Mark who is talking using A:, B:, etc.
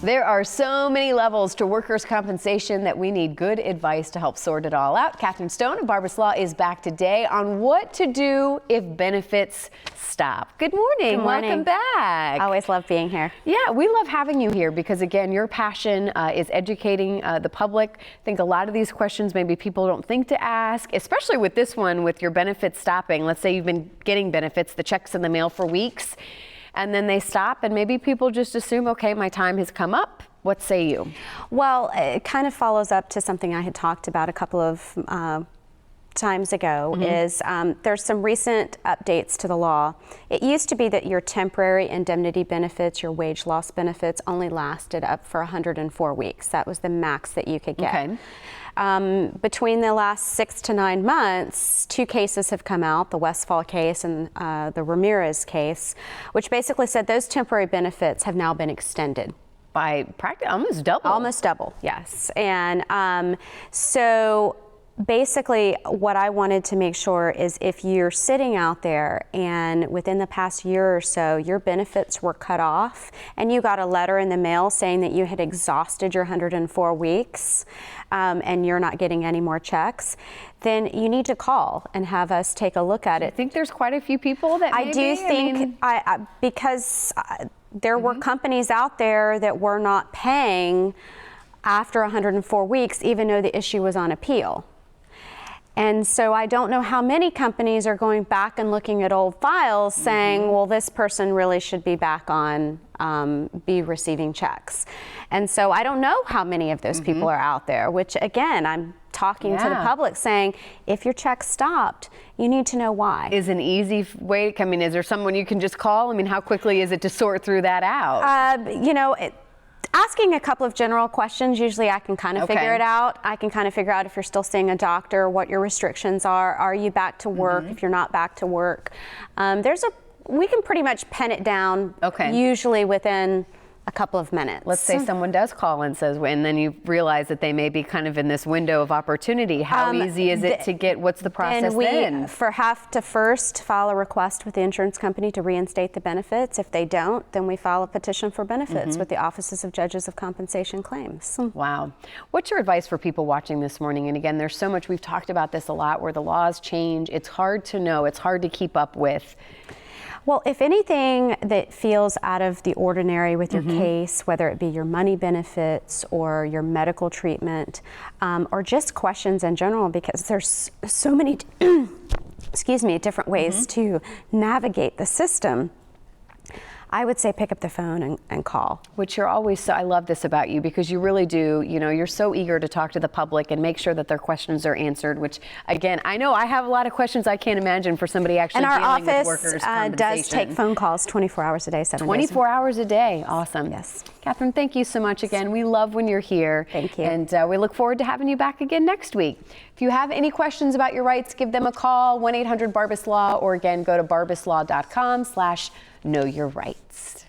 A: There are so many levels to workers' compensation that we need good advice to help sort it all out. Catherine Stone of Barbas Law is back today on what to do if benefits stop. Good morning.
B: Good morning.
A: Welcome back.
B: I always love being here.
A: Yeah, we love having you here because, again, your passion is educating the public. I think a lot of these questions maybe people don't think to ask, especially with this one with your benefits stopping. Let's say you've been getting benefits, the checks in the mail for weeks, and then they stop, and maybe people just assume, okay, my time has come up. What say you?
B: Well, it kind of follows up to something I had talked about a couple of times ago. Is there's some recent updates to the law. It used to be that your temporary indemnity benefits, your wage loss benefits, only lasted up for 104 weeks. That was the max that you could get.
A: Okay.
B: Between the last 6 to 9 months, 2 cases have come out, the Westfall case and the Ramirez case, which basically said those temporary benefits have now been extended.
A: By practically almost double.
B: Almost double, yes. And so basically what I wanted to make sure is if you're sitting out there and within the past year or so your benefits were cut off and you got a letter in the mail saying that you had exhausted your 104 weeks and you're not getting any more checks, then you need to call and have us take a look at it.
A: I think there's quite a few people that
B: I do think, because there were companies out there that were not paying after 104 weeks, even though the issue was on appeal. And so I don't know how many companies are going back and looking at old files saying, well, this person really should be back on, be receiving checks. And so I don't know how many of those people are out there, which again, I'm talking to the public saying, if your check stopped, you need to know why.
A: Is an easy way, I mean, is there someone you can just call? I mean, how quickly is it to sort through that out?
B: You know, asking a couple of general questions, usually I can kind of figure it out. I can kind of figure out if you're still seeing a doctor, what your restrictions are you back to work, if you're not back to work. We can pretty much pen it down usually within a couple of minutes.
A: Let's say someone does call and says, and then you realize that they may be kind of in this window of opportunity. How easy is it to get, what's the process then?
B: We have to first file a request with the insurance company to reinstate the benefits. If they don't, then we file a petition for benefits with the offices of judges of compensation claims.
A: Wow. What's your advice for people watching this morning? And again, there's so much, we've talked about this a lot, where the laws change. It's hard to know, it's hard to keep up with.
B: Well, if anything that feels out of the ordinary with your case, whether it be your money benefits or your medical treatment, or just questions in general, because there's so many, excuse me, different ways to navigate the system, I would say pick up the phone and call.
A: Which you're always so, I love this about you because you really do, you know, you're so eager to talk to the public and make sure that their questions are answered, which again, I know I have a lot of questions I can't imagine for somebody actually dealing with workers' compensation.
B: And our office does take phone calls 24 hours a day, 7 days.
A: 24 hours a day. Awesome.
B: Yes.
A: Catherine, thank you so much again. We love when you're here.
B: Thank you.
A: And we look forward to having you back again next week. If you have any questions about your rights, give them a call, 1-800-BARBAS-LAW, or again, go to barbaslaw.com/knowyourrights.